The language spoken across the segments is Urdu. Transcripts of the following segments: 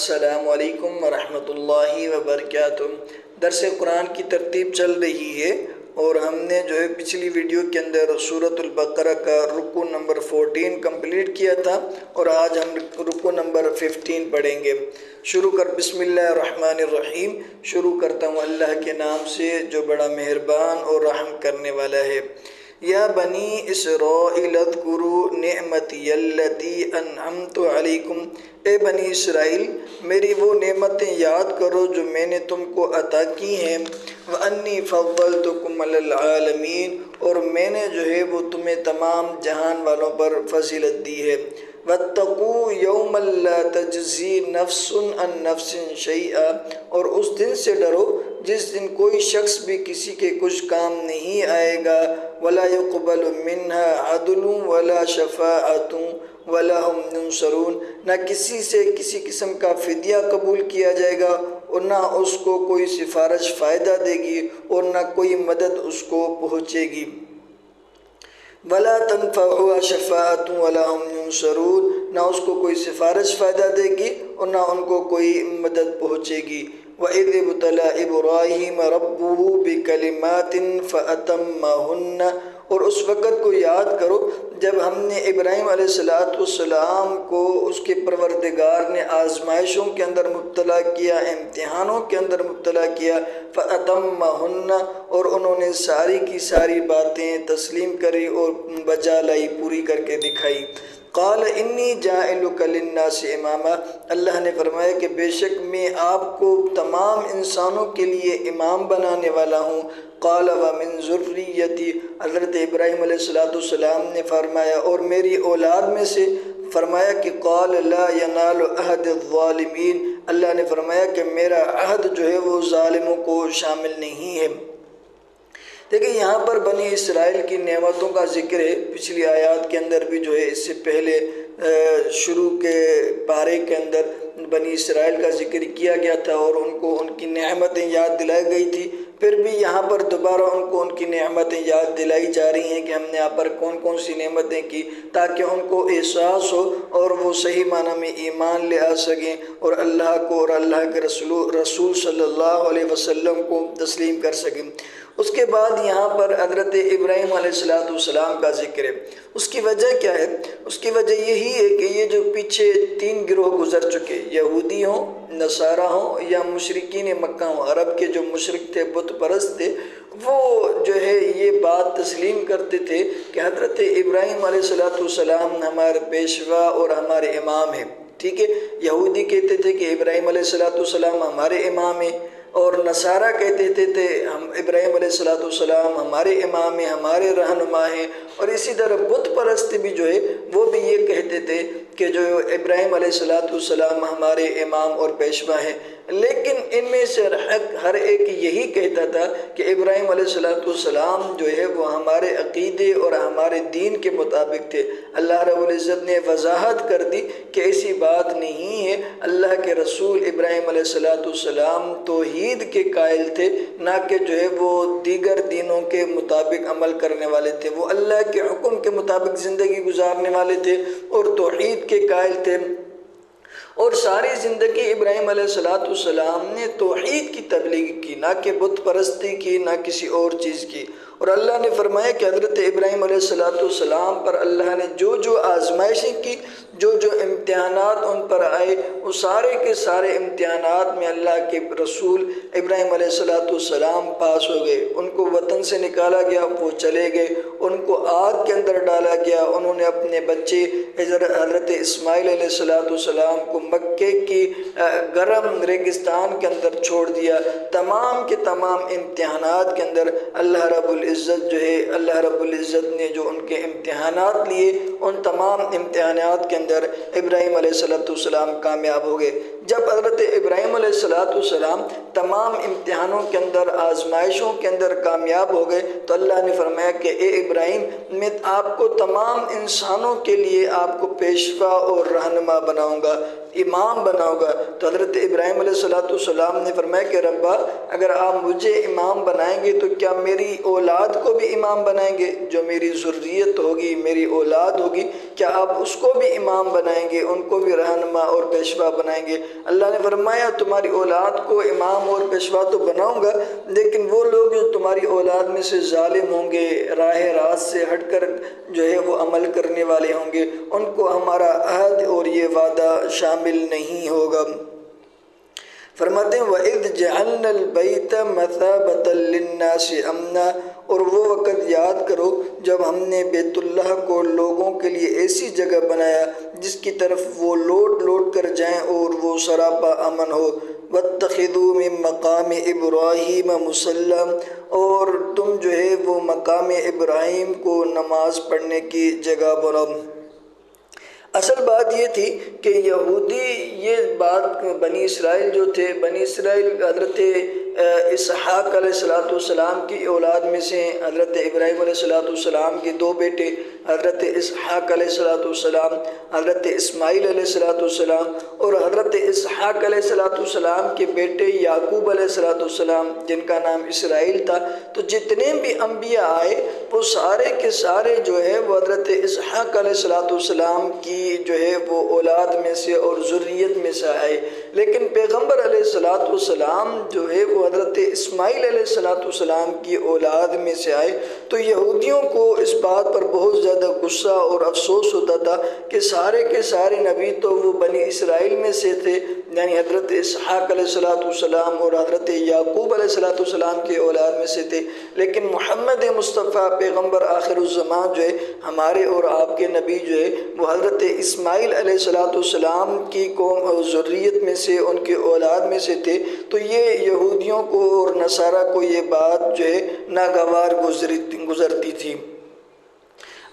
السلام علیکم ورحمۃ اللہ وبرکاتہ۔ درس قرآن کی ترتیب چل رہی ہے اور ہم نے پچھلی ویڈیو کے اندر سورۃ البقرہ کا رکوع نمبر 14 کمپلیٹ کیا تھا اور آج ہم رکوع نمبر 15 پڑھیں گے۔ شروع کر بسم اللہ الرحمن الرحیم، شروع کرتا ہوں اللہ کے نام سے جو بڑا مہربان اور رحم کرنے والا ہے۔ یا بنی اسرائیل اذکروا نعمتی التی انعمت علیکم، اے بنی اسرائیل میری وہ نعمتیں یاد کرو جو میں نے تم کو عطا کی ہیں۔ وانی فضلتکم علی العالمین، اور میں نے وہ تمہیں تمام جہان والوں پر فضیلت دی ہے۔ واتقوا یوما لا تجزی نفس عن نفس شیئا، اور اس دن سے ڈرو جس دن کوئی شخص بھی کسی کے کچھ کام نہیں آئے گا۔ ولا يقبل منها عدل ولا شفاعۃ ولا هم ينصرون، نہ کسی سے کسی قسم کا فدیہ قبول کیا جائے گا اور نہ اس کو کوئی سفارش فائدہ دے گی اور نہ کوئی مدد اس کو پہنچے گی۔ ولا تنفعها شفاعۃ ولا هم ينصرون، نہ اس کو کوئی سفارش فائدہ دے گی اور نہ ان کو کوئی مدد پہنچے گی۔ وَإِذِ ابْتَلَىٰ إِبْرَاهِيمَ رَبُّهُ بِكَلِمَاتٍ فَأَتَمَّهُنَّ، اور اس وقت کو یاد کرو جب ہم نے ابراہیم علیہ السلام کو اس کے پروردگار نے آزمائشوں کے اندر مبتلا کیا، امتحانوں کے اندر مبتلا کیا۔ فَأَتَمَّهُنَّ، اور انہوں نے ساری کی ساری باتیں تسلیم کری اور بجا لائی، پوری کر کے دکھائی۔ قال انی جاعلک للناس اماما، اللہ نے فرمایا کہ بے شک میں آپ کو تمام انسانوں کے لیے امام بنانے والا ہوں۔ قال ومن ذریتی، حضرت ابراہیم علیہ السلام نے فرمایا اور میری اولاد میں سے، فرمایا کہ قال لا ینال عہد الظالمین، اللہ نے فرمایا کہ میرا عہد وہ ظالموں کو شامل نہیں ہے۔ دیکھیں یہاں پر بنی اسرائیل کی نعمتوں کا ذکر ہے، پچھلی آیات کے اندر بھی اس سے پہلے شروع کے پارے کے اندر بنی اسرائیل کا ذکر کیا گیا تھا اور ان کو ان کی نعمتیں یاد دلائی گئی تھی۔ پھر بھی یہاں پر دوبارہ ان کو ان کی نعمتیں یاد دلائی جا رہی ہیں کہ ہم نے یہاں پر کون کون سی نعمتیں کی، تاکہ ان کو احساس ہو اور وہ صحیح معنی میں ایمان لے آ سکیں اور اللہ کو اور اللہ کے رسول صلی اللہ علیہ وسلم کو تسلیم کر سکیں۔ اس کے بعد یہاں پر حضرت ابراہیم علیہ السلام کا ذکر ہے۔ اس کی وجہ کیا ہے؟ اس کی وجہ یہی ہے کہ یہ جو پیچھے 3 گروہ گزر چکے، یہودی ہوں، نصارہ ہوں یا مشرکین مکہ ہوں، عرب کے جو مشرک تھے، بت پرست تھے، وہ یہ بات تسلیم کرتے تھے کہ حضرت ابراہیم علیہ السلام ہمارے پیشوا اور ہمارے امام ہیں۔ ٹھیک ہے، یہودی کہتے تھے کہ ابراہیم علیہ السلام ہمارے امام ہیں، اور نصارہ کہتے تھے ہم ابراہیم علیہ السلام ہمارے امام ہیں، ہمارے رہنما ہیں، اور اسی طرح بت پرست بھی وہ بھی یہ کہتے تھے کہ ابراہیم علیہ السلام ہمارے امام اور پیشوا ہیں۔ لیکن ان میں سے ہر ایک یہی کہتا تھا کہ ابراہیم علیہ السلام وہ ہمارے عقیدے اور ہمارے دین کے مطابق تھے۔ اللہ رب العزت نے وضاحت کر دی کہ ایسی بات نہیں ہے، اللہ کے رسول ابراہیم علیہ السلام توحید کے قائل تھے، نہ کہ وہ دیگر دینوں کے مطابق عمل کرنے والے تھے۔ وہ اللہ کے حکم کے مطابق زندگی گزارنے والے تھے اور توحید کے قائل تھے، اور ساری زندگی ابراہیم علیہ السلام نے توحید کی تبلیغ کی، نہ کہ بت پرستی کی، نہ کسی اور چیز کی۔ اور اللہ نے فرمایا کہ حضرت ابراہیم علیہ السلام پر اللہ نے جو آزمائشیں کی، جو امتحانات ان پر آئے، وہ سارے کے سارے امتحانات میں اللہ کے رسول ابراہیم علیہ السلام پاس ہو گئے۔ ان کو وطن سے نکالا گیا، وہ چلے گئے، ان کو آگ کے اندر ڈالا گیا، انہوں نے اپنے بچے حضرت اسماعیل علیہ السلام کو مکے کی گرم ریگستان کے اندر چھوڑ دیا۔ تمام کے تمام امتحانات کے اندر اللہ رب العزت اللہ رب العزت نے جو ان کے امتحانات لیے، ان تمام امتحانات کے اندر ابراہیم علیہ السلام کامیاب ہو گئے۔ جب حضرت ابراہیم علیہ السلام تمام امتحانوں کے اندر، آزمائشوں کے اندر کامیاب ہو گئے تو اللہ نے فرمایا کہ اے ابراہیم، میں آپ کو تمام انسانوں کے لیے آپ کو پیشوا اور رہنما بناؤں گا، امام بناؤں گا۔ تو حضرت ابراہیم علیہ السلام نے فرمایا کہ ربا اگر آپ مجھے امام بنائیں گے تو کیا میری اولاد کو بھی امام بنائیں گے؟ جو میری ذریت ہوگی، میری اولاد ہوگی، کیا آپ اس کو بھی امام بنائیں گے، ان کو بھی رہنما اور پیشوا بنائیں گے؟ اللہ نے فرمایا تمہاری اولاد کو امام اور پیشوا تو بناؤں گا، لیکن وہ لوگ جو تمہاری اولاد میں سے ظالم ہوں گے، راہ راست سے ہٹ کر جو ہے وہ عمل کرنے والے ہوں گے، ان کو ہمارا عہد اور یہ وعدہ شامل نہیں ہوگا۔ فرماتے ہیں وَإِذْ جَعَلْنَا الْبَيْتَ مَثَابَةً لِلنَّاسِ أَمْنًا، اور وہ وقت یاد کرو جب ہم نے بیت اللہ کو لوگوں کے لیے ایسی جگہ بنایا جس کی طرف وہ لوٹ لوٹ کر جائیں اور وہ سراپا امن ہو۔ وَاتَّخِذُوا مِن مَقَامِ إِبْرَاهِيمَ مُصَلًّى، اور تم جو ہے وہ مقام ابراہیم کو نماز پڑھنے کی جگہ بناؤ۔ اصل بات یہ تھی کہ یہودی یہ بات بنی اسرائیل جو تھے، بنی اسرائیل حضرت اسحاق علیہ السلام کی اولاد میں سے، حضرت ابراہیم علیہ السلام کے دو بیٹے حضرت اسحاق علیہ السلام، حضرت اسماعیل علیہ السلام، اور حضرت اسحاق علیہ السلام کے بیٹے یعقوب علیہ السلام جن کا نام اسرائیل تھا۔ تو جتنے بھی انبیاء آئے وہ سارے کے سارے جو ہے وہ حضرت اسحاق علیہ السلام کی جو ہے وہ اولاد میں سے اور ذریت میں سے آئے، لیکن پیغمبر علیہ السلام جو ہے وہ حضرت اسماعیل علیہ السلام کی اولاد میں سے آئے۔ تو یہودیوں کو اس بات پر بہت زیادہ غصہ اور افسوس ہوتا تھا کہ سارے کے سارے نبی تو وہ بنی اسرائیل میں سے تھے، یعنی حضرت اسحاق علیہ السلام اور حضرت یعقوب علیہ السلام کی اولاد میں سے تھے، لیکن محمد مصطفیٰ پیغمبر آخر الزمان جو ہے ہمارے اور آپ کے نبی جو ہے وہ حضرت اسماعیل علیہ السلام کی قوم اور ذریت میں سے، ان کے اولاد میں سے تھے۔ تو یہ یہودیوں کو اور نصارہ کو یہ بات جو ہے ناگوار گزرتی تھی۔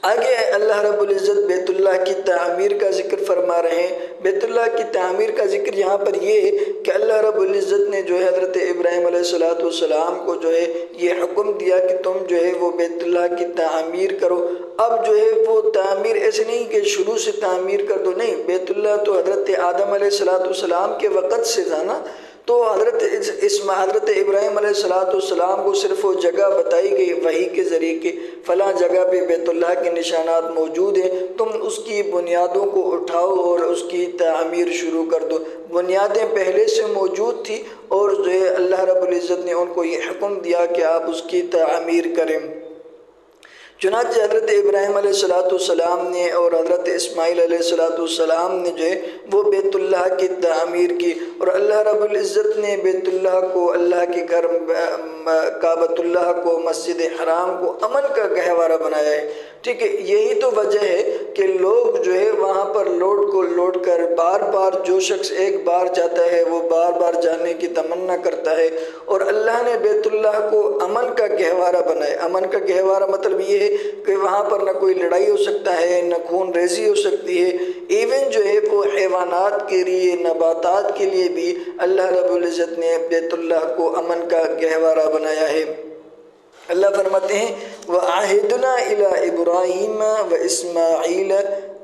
آگے اللہ رب العزت بیت اللہ کی تعمیر کا ذکر فرما رہے ہیں۔ بیت اللہ کی تعمیر کا ذکر یہاں پر یہ ہے کہ اللہ رب العزت نے جو ہے حضرت ابراہیم علیہ السلام کو جو ہے یہ حکم دیا کہ تم جو ہے وہ بیت اللہ کی تعمیر کرو۔ اب جو ہے وہ تعمیر ایسے نہیں کہ شروع سے تعمیر کر دو، نہیں، بیت اللہ تو حضرت آدم علیہ السلام کے وقت سے تھا نا، تو حضرت ابراہیم علیہ السلام کو صرف وہ جگہ بتائی گئی وحی کے ذریعے کہ فلاں جگہ پہ بیت اللہ کے نشانات موجود ہیں، تم اس کی بنیادوں کو اٹھاؤ اور اس کی تعمیر شروع کر دو۔ بنیادیں پہلے سے موجود تھی اور جو ہے اللہ رب العزت نے ان کو یہ حکم دیا کہ آپ اس کی تعمیر کریں۔ چنانچہ حضرت ابراہیم علیہ السلام نے اور حضرت اسماعیل علیہ السلام نے جو ہے وہ بیت اللہ کی تعمیر کی، اور اللہ رب العزت نے بیت اللہ کو، اللہ کے گھر کعبۃ اللہ کو، مسجد حرام کو امن کا گہوارہ بنایا ہے۔ ٹھیک ہے، یہی تو وجہ ہے کہ لوگ جو ہے وہاں پر لوٹ کر بار بار، جو شخص ایک بار جاتا ہے وہ بار بار جانے کی تمنا کرتا ہے، اور اللہ نے بیت اللہ کو امن کا گہوارہ بنایا۔ امن کا گہوارہ مطلب یہ ہے کہ وہاں پر نہ کوئی لڑائی ہو سکتا ہے، نہ خون ریزی ہو سکتی ہے، ایون جو ہے وہ حیوانات کے لیے، نباتات کے لیے بھی اللہ رب العزت نے بیت اللہ کو امن کا گہوارہ بنایا ہے۔ اللہ فرماتے ہیں وَعَهِدْنَا إِلَىٰ إِبْرَاهِيمَ وَإِسْمَاعِيلَ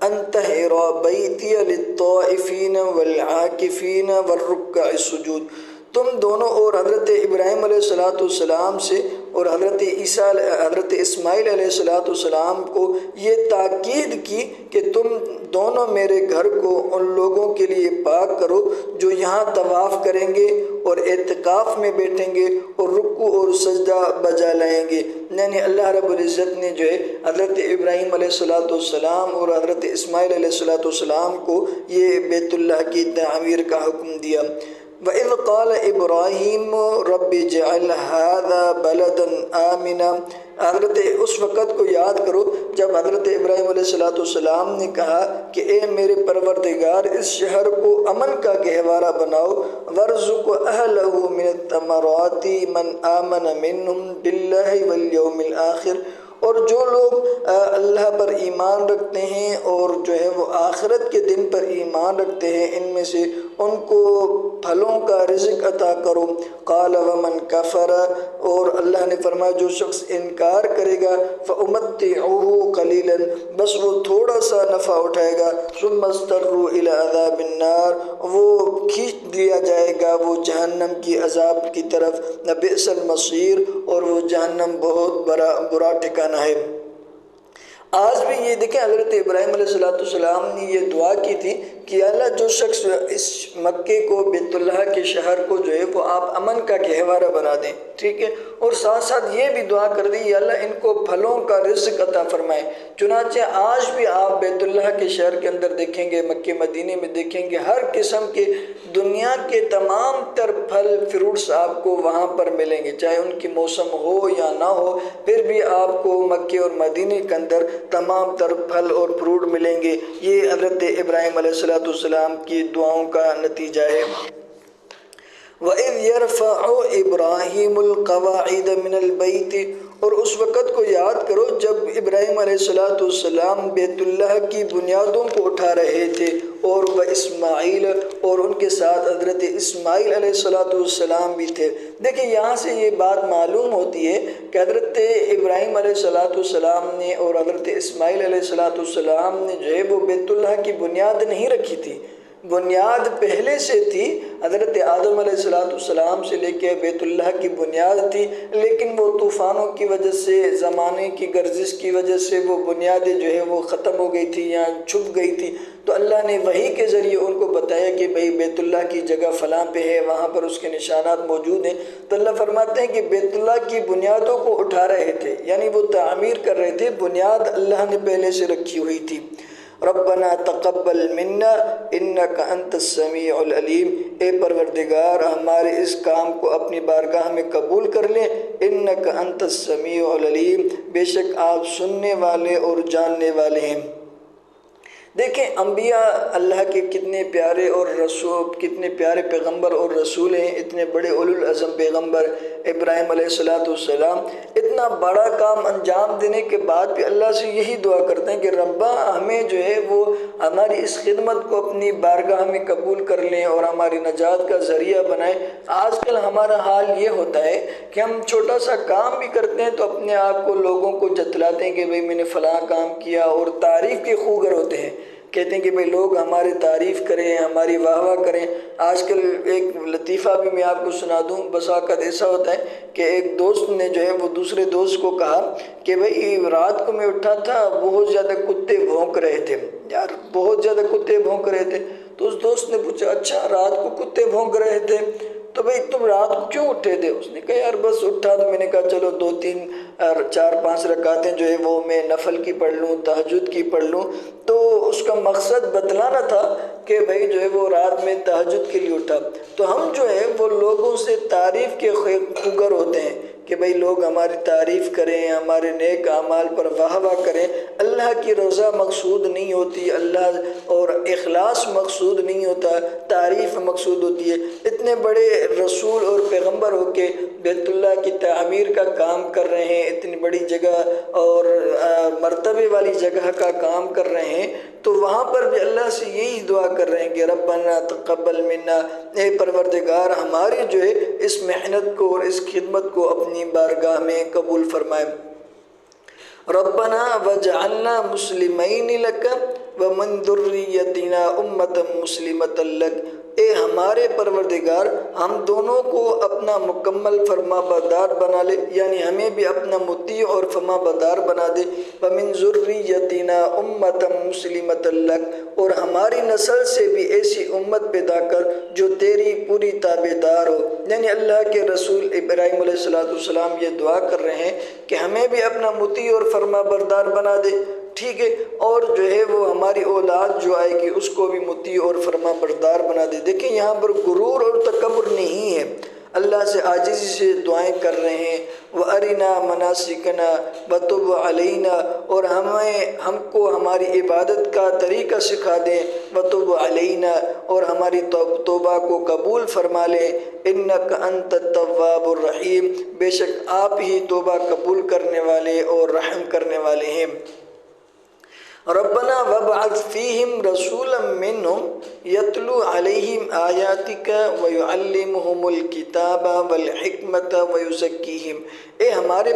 أَن طَهِّرَا بَيْتِيَ لِلطَّائِفِينَ وَالْعَاكِفِينَ وَالرُّكَّعِ السُّجُودِ۔ تم دونوں اور حضرت ابراہیم علیہ السلام سے اور حضرت اسماعیل علیہ السلام کو یہ تاکید کی کہ تم دونوں میرے گھر کو ان لوگوں کے لیے پاک کرو جو یہاں طواف کریں گے اور اعتکاف میں بیٹھیں گے اور رکوع اور سجدہ بجا لائیں گے۔ یعنی اللہ رب العزت نے جو ہے حضرت ابراہیم علیہ السلام اور حضرت اسماعیل علیہ السلام کو یہ بیت اللہ کی تعمیر کا حکم دیا۔ وَإِذْ قَالَ إِبْرَاهِيمُ رَبِّ اجْعَلْ هَٰذَا بَلَدًا آمِنًا۔ حضرت اس وقت کو یاد کرو جب حضرت ابراہیم علیہ السلام نے کہا کہ اے میرے پروردگار اس شہر کو امن کا گہوارہ بناؤ، وَارْزُقْ أَهْلَهُ مِنَ الثَّمَرَاتِ مَنْ آمَنَ مِنْهُمْ بِاللَّهِ وَالْيَوْمِ الْآخِرِ، اور جو لوگ اللہ پر ایمان رکھتے ہیں اور جو ہے وہ آخرت کے دن پر ایمان رکھتے ہیں ان میں سے ان کو پھلوں کا رزق عطا کرو۔ قال ومن کفر، اور اللہ نے فرمایا جو شخص انکار کرے گا فأمتعه قلیلا، بس وہ تھوڑا سا نفع اٹھائے گا، ثم اضطروا الى عذاب النار، وہ کھینچ دیا جائے گا وہ جہنم کی عذاب کی طرف، بئس المصیر، اور وہ جہنم بہت برا ٹھکانہ ہے۔ آج بھی یہ دیکھیں حضرت ابراہیم علیہ السلام نے یہ دعا کی تھی کہ اللہ جو شخص اس مکے کو بیت اللہ کے شہر کو جو ہے وہ آپ امن کا گہوارہ بنا دیں، ٹھیک ہے، اور ساتھ ساتھ یہ بھی دعا کر دی یا اللہ ان کو پھلوں کا رزق عطا فرمائے۔ چنانچہ آج بھی آپ بیت اللہ کے شہر کے اندر دیکھیں گے، مکے مدینے میں دیکھیں گے، ہر قسم کے دنیا کے تمام تر پھل فروٹس آپ کو وہاں پر ملیں گے، چاہے ان کی موسم ہو یا نہ ہو، پھر بھی آپ کو مکے اور مدینے کے اندر تمام تر پھل اور فروٹ ملیں گے۔ یہ حضرت ابراہیم علیہ السلام کی دعاؤں کا نتیجہ ہے۔ وَإِذْ يَرْفَعُ إِبْرَاهِيمُ الْقَوَاعِدَ مِنَ الْبَيْتِ، اور اس وقت کو یاد کرو جب ابراہیم علیہ السلام بیت اللہ کی بنیادوں کو اٹھا رہے تھے، اور وہ اسماعیل، اور ان کے ساتھ حضرت اسماعیل علیہ السلام بھی تھے۔ دیکھیں یہاں سے یہ بات معلوم ہوتی ہے کہ حضرت ابراہیم علیہ السلام نے اور حضرت اسماعیل علیہ السلام نے جو ہے وہ بیت اللہ کی بنیاد نہیں رکھی تھی، بنیاد پہلے سے تھی، حضرت آدم علیہ السلام سے لے کے بیت اللہ کی بنیاد تھی، لیکن وہ طوفانوں کی وجہ سے، زمانے کی گردش کی وجہ سے وہ بنیادیں جو ہے وہ ختم ہو گئی تھی یا چھپ گئی تھی، تو اللہ نے وحی کے ذریعے ان کو بتایا کہ بھئی بیت اللہ کی جگہ فلاں پہ ہے، وہاں پر اس کے نشانات موجود ہیں۔ تو اللہ فرماتے ہیں کہ بیت اللہ کی بنیادوں کو اٹھا رہے تھے، یعنی وہ تعمیر کر رہے تھے، بنیاد اللہ نے پہلے سے رکھی ہوئی تھی۔ ربنا تقبل منا انک انت السمیع العلیم، اے پروردگار ہمارے اس کام کو اپنی بارگاہ میں قبول کر لیں، انک انت السمیع العلیم، بے شک آپ سننے والے اور جاننے والے ہیں۔ دیکھیں انبیاء اللہ کے کتنے پیارے اور رسول، کتنے پیارے پیغمبر اور رسول ہیں، اتنے بڑے اولو العزم پیغمبر ابراہیم علیہ السلام اتنا بڑا کام انجام دینے کے بعد بھی اللہ سے یہی دعا کرتے ہیں کہ ربا ہمیں جو ہے وہ ہماری اس خدمت کو اپنی بارگاہ میں قبول کر لیں اور ہماری نجات کا ذریعہ بنائیں۔ آج کل ہمارا حال یہ ہوتا ہے کہ ہم چھوٹا سا کام بھی کرتے ہیں تو اپنے آپ کو لوگوں کو جتلاتے ہیں کہ بھئی میں نے فلاں کام کیا، اور تعریف کے خوگر ہوتے ہیں، کہتے ہیں کہ بھئی لوگ ہماری تعریف کریں، ہماری واہ واہ کریں۔ آج کل ایک لطیفہ بھی میں آپ کو سنا دوں، بس اوقات ایسا ہوتا ہے کہ ایک دوست نے جو ہے وہ دوسرے دوست کو کہا کہ بھئی رات کو میں اٹھا تھا، بہت زیادہ کتے بھونک رہے تھے، یار بہت زیادہ کتے بھونک رہے تھے۔ تو اس دوست نے پوچھا اچھا رات کو کتے بھونک رہے تھے تو بھئی تم رات کو کیوں اٹھے تھے؟ اس نے کہا یار بس اٹھا تو میں نے کہا چلو 2-3-4-5 رکعتیں جو ہے وہ میں نفل کی پڑھ لوں، تہجد کی پڑھ لوں۔ تو اس کا مقصد بتلانا تھا کہ بھئی جو ہے وہ رات میں تہجد کے لیے اٹھا۔ تو ہم جو ہے وہ لوگوں سے تعریف کے خوگر ہوتے ہیں کہ بھئی لوگ ہماری تعریف کریں، ہمارے نیک اعمال پر واہ واہ کریں۔ اللہ کی رضا مقصود نہیں ہوتی، اللہ اور اخلاص مقصود نہیں ہوتا، تعریف مقصود ہوتی ہے۔ اتنے بڑے رسول اور پیغمبر ہو کے بیت اللہ کی تعمیر کا کام کر رہے ہیں، اتنی بڑی جگہ اور مرتبے والی جگہ کا کام کر رہے ہیں، تو وہاں پر بھی اللہ سے یہی دعا کر رہے ہیں کہ ربنا تقبل منا، اے پروردگار ہماری جو ہے اس محنت کو اور اس خدمت کو اپنی بارگاہ میں قبول فرمائے۔ ربنا وجعلنا مسلمین لک ومن ذریتنا امۃ مسلمۃ لک، اے ہمارے پروردگار ہم دونوں کو اپنا مکمل فرما بردار بنا لے، یعنی ہمیں بھی اپنا مطیع اور فرما بردار بنا دے۔ ومن ذریتنا امۃ مسلمۃ لک، اور ہماری نسل سے بھی ایسی امت پیدا کر جو تیری پوری تابع دار ہو۔ یعنی اللہ کے رسول ابراہیم علیہ السلام یہ دعا کر رہے ہیں کہ ہمیں بھی اپنا مطیع اور فرما بردار بنا دے، ٹھیک ہے، اور جو ہے وہ ہماری اولاد جو آئے گی اس کو بھی مطیع اور فرما بردار بنا دے۔ دیکھیں یہاں پر غرور اور تکبر نہیں ہے، اللہ سے عاجزی سے دعائیں کر رہے ہیں۔ وَأَرِنَا مَنَاسِكَنَا وَتُبْ عَلَيْنَا، اور ہم کو ہماری عبادت کا طریقہ سکھا دیں۔ وَتُبْ عَلَيْنَا، اور ہماری توبہ کو قبول فرما لیں۔ إِنَّكَ أَنْتَ التَّوَّابُ الرَّحِيمُ، بے شک آپ ہی توبہ قبول کرنے والے اور رحم کرنے والے ہیں۔ ربنا وابعث فیہم رسولا منہم یتلو علیہم آیاتک ویعلمہم الکتاب والحکمت ویزکیہم، اے ہمارے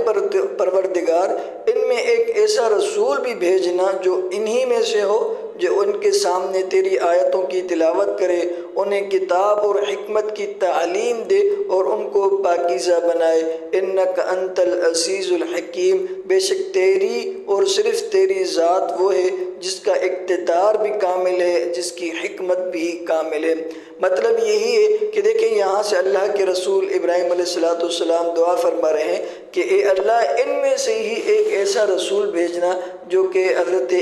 پروردگار ان میں ایک ایسا رسول بھی بھیجنا جو انہی میں سے ہو، جو ان کے سامنے تیری آیتوں کی تلاوت کرے، انہیں کتاب اور حکمت کی تعلیم دے اور ان کو پاکیزہ بنائے۔ انک انت العزیز الحکیم، بے شک تیری اور صرف تیری ذات وہ ہے جس کا اقتدار بھی کامل ہے، جس کی حکمت بھی کامل ہے۔ مطلب یہی ہے کہ دیکھیں یہاں سے اللہ کے رسول ابراہیم علیہ السلام دعا فرما رہے ہیں کہ اے اللہ ان میں سے ہی ایک ایسا رسول بھیجنا جو کہ حضرت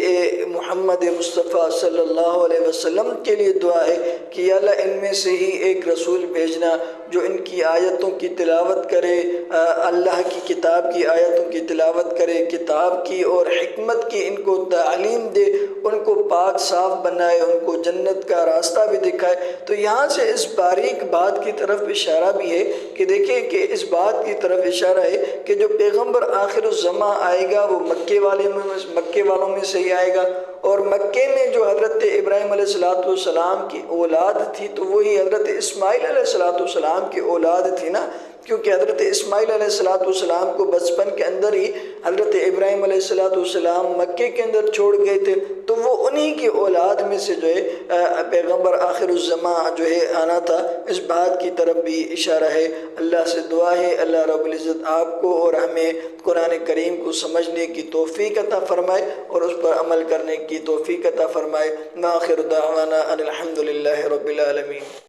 محمد مصطفیٰ صلی اللہ علیہ وسلم کے لیے دعا ہے کہ یا اللہ ان میں سے ہی ایک رسول بھیجنا جو ان کی آیتوں کی تلاوت کرے، اللہ کی کتاب کی آیتوں کی تلاوت کرے، کتاب کی اور حکمت کی ان کو تعلیم دے، ان کو پاک صاف بنائے، ان کو جنت کا راستہ بھی دکھائے۔ تو یہاں سے اس باریک بات کی طرف اشارہ بھی ہے کہ دیکھیں کہ اس بات کی طرف اشارہ ہے کہ جو پیغمبر آخر الزماں آئے گا وہ مکے والوں میں سے ہی آئے گا، اور مکے میں جو حضرت ابراہیم علیہ السلام کی اولاد تھی تو وہی حضرت اسماعیل علیہ السلام کی اولاد تھی نا، کیونکہ حضرت اسماعیل علیہ السلام کو بچپن کے اندر ہی حضرت ابراہیم علیہ السلام مکے کے اندر چھوڑ گئے تھے، تو وہ انہی کی اولاد میں سے جو ہے پیغمبر آخر الزماں جو ہے آنا تھا۔ اس بات کی طرف بھی اشارہ ہے۔ اللہ سے دعا ہے اللہ رب العزت آپ کو اور ہمیں قرآن کریم کو سمجھنے کی توفیق عطا فرمائے اور اس پر عمل کرنے کی توفیق عطا فرمائے۔ وآخر دعوانا ان الحمد للہ رب العالمین۔